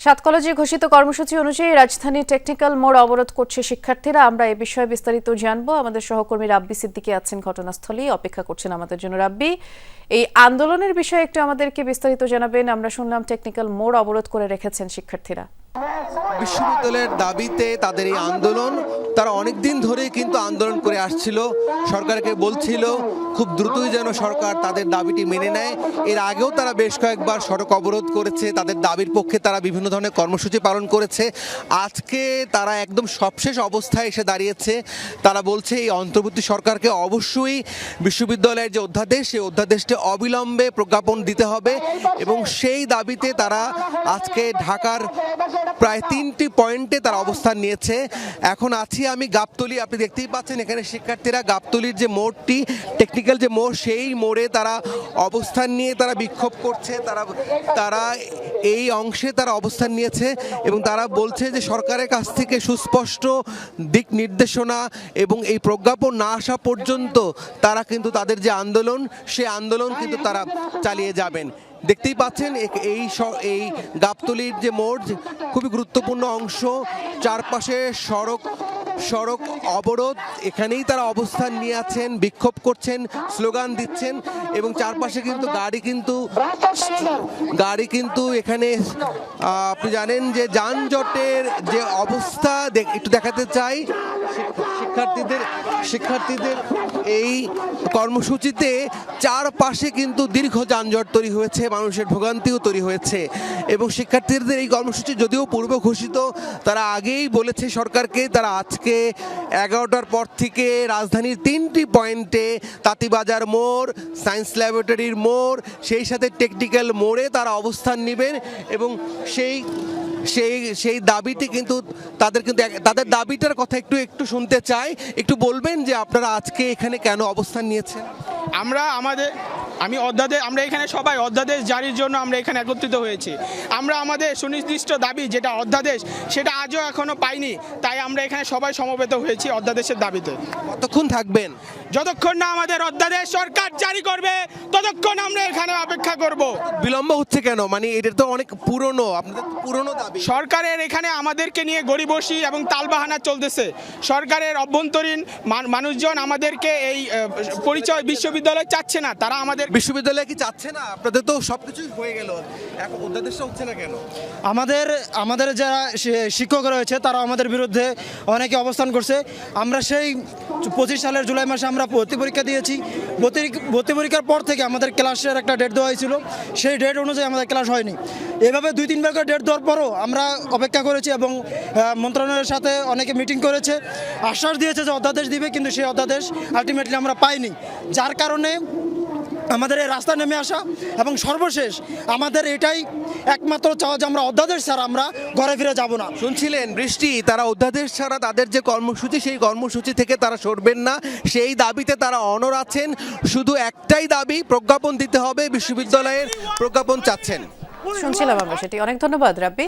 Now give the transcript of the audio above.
সাত কলেজে ঘোষিত কর্মসূচি অনুযায়ী রাজধানী টেকনিক্যাল মোড় অবরোধ করছে শিক্ষার্থীরা। আমরা এই বিষয়ে বিস্তারিত জানবো। আমাদের সহকর্মী রাব্বি সিদ্দিকী আছেন ঘটনাস্থলেই, অপেক্ষা করছেন আমাদের জন্য। রাব্বি, এই আন্দোলনের বিষয়ে একটু আমাদেরকে বিস্তারিত জানাবেন। আমরা শুনলাম টেকনিক্যাল মোড় অবরোধ করে রেখেছেন শিক্ষার্থীরা। বিশ্ববিদ্যালয়ের দাবিতে তাদের এই আন্দোলন, তারা অনেকদিন ধরে কিন্তু আন্দোলন করে আসছিল, সরকারকে বলছিল খুব দ্রুতই যেন সরকার তাদের দাবিটি মেনে নেয়। এর আগেও তারা বেশ কয়েকবার সড়ক অবরোধ করেছে, তাদের দাবির পক্ষে তারা বিভিন্ন ধরনের কর্মসূচি পালন করেছে। আজকে তারা একদম সবশেষ অবস্থায় এসে দাঁড়িয়েছে। তারা বলছে এই অন্তর্বর্তী সরকারকে অবশ্যই বিশ্ববিদ্যালয়ের যে অধ্যাদেশ, সেই অধ্যাদেশটি অবিলম্বে প্রজ্ঞাপন দিতে হবে এবং সেই দাবিতে তারা আজকে ঢাকার প্রায় 3টি পয়েন্টে তারা অবস্থান নিয়েছে। এখন আছি আমি গাবতলী, আপনি দেখতেই পাচ্ছেন এখানে শিক্ষার্থীরা গাবতলীর যে মোড়টি, টেকনিক্যাল যে মোড়, সেই মোড়ে তারা অবস্থান নিয়ে তারা বিক্ষোভ করছে। তারা এই অংশে তারা অবস্থান নিয়েছে এবং তারা বলছে যে সরকারের কাছ থেকে সুস্পষ্ট দিক নির্দেশনা এবং এই প্রজ্ঞাপন না আসা পর্যন্ত তারা কিন্তু তাদের যে আন্দোলন, সেই আন্দোলন কিন্তু তারা চালিয়ে যাবেন। দেখতেই পাচ্ছেন এই গাবতলীর যে মোড় খুবই গুরুত্বপূর্ণ অংশ, চারপাশে সড়ক অবরোধ, এখানেই তারা অবস্থান নিয়ে আছেন, বিক্ষোভ করছেন, স্লোগান দিচ্ছেন এবং চারপাশে কিন্তু গাড়ি কিন্তু এখানে আপনি জানেন যে যানজটের যে অবস্থা একটু দেখাতে চাই। শিক্ষার্থীদের এই কর্মসূচিতে চারপাশে কিন্তু দীর্ঘ যানজট তৈরি হয়েছে, মানুষের ভোগান্তিও তৈরি হয়েছে এবং শিক্ষার্থীদের এই কর্মসূচি যদিও পূর্ব ঘোষিত, তারা আগেই বলেছে সরকারকে তারা আজকে 11টার পর থেকে রাজধানীর 3টি পয়েন্টে, তাঁতিবাজার মোড়, সায়েন্স ল্যাবরেটরির মোড়, সেই সাথে টেকনিক্যাল মোড়ে তারা অবস্থান নেবেন এবং সেই দাবিটি কিন্তু তাদের দাবিটার কথা একটু শুনতে চাই। একটু বলবেন যে আপনারা আজকে এখানে কেন অবস্থান নিয়েছেন? আমরা এখানে সবাই অধ্যাদেশ জারির জন্য আমরা এখানে একত্রিত হয়েছি। আমরা আমাদের সুনির্দিষ্ট দাবি যেটা অধ্যাদেশ, সেটা আজও এখনো পাইনি, তাই আমরা এখানে সবাই সমবেত হয়েছি অধ্যাদেশের দাবিতে। কতক্ষণ থাকবেন? যতক্ষণ না আমাদের অধ্যাদেশ সরকার জারি করবে ততক্ষণ আমরা এখানে অপেক্ষা করব। বিলম্ব হচ্ছে কেন? মানে এটা তো অনেক পুরনো, আপনাদের পুরনো দাবি। সরকারের এখানে আমাদেরকে নিয়ে গড়িবসি এবং তালবাহানা চলতেছে। সরকারের অভ্যন্তরীণ মানুষজন আমাদেরকে এই পরিচয় বিশ্ববিদ্যালয় চাচ্ছে না, তারা আমাদের বিশ্ববিদ্যালয় কি চাচ্ছে না? আপনাদের তো সবকিছুই হয়ে গেল, এখন অধ্যাদেশটা হচ্ছে না কেন? আমাদের যারা শিক্ষক রয়েছে তারা আমাদের বিরুদ্ধে অনেকে অবস্থান করছে। আমরা সেই 25 সালের জুলাই মাসে আমরা ভর্তি পরীক্ষা দিয়েছি। ভর্তি পরীক্ষার পর থেকে আমাদের ক্লাসের একটা ডেট দেওয়া হয়েছিল, সেই ডেট অনুযায়ী আমাদের ক্লাস হয়নি। এভাবে 2-3বার করে ডেট দেওয়ার পরও আমরা অপেক্ষা করেছি এবং মন্ত্রণালয়ের সাথে অনেকে মিটিং করেছে, আশ্বাস দিয়েছে যে অধ্যাদেশ দিবে, কিন্তু সেই অধ্যাদেশ আলটিমেটলি আমরা পাইনি। যার কারণে আমাদের এই রাস্তা নেমে আসা এবং সর্বশেষ আমাদের এটাই একমাত্র চাওয়া যে আমরা অধ্যাদেশ ছাড়া আমরা ঘরে ফিরে যাব না। শুনছিলেন বৃষ্টি, তারা অধ্যাদেশ ছাড়া তাদের যে কর্মসূচি, সেই কর্মসূচি থেকে তারা সরবেন না, সেই দাবিতে তারা অনড় আছেন। শুধু একটাই দাবি, প্রজ্ঞাপন দিতে হবে, বিশ্ববিদ্যালয়ের প্রজ্ঞাপন চাচ্ছেন। শুনছিলাম আমরা সেটি। অনেক ধন্যবাদ রাব্বি।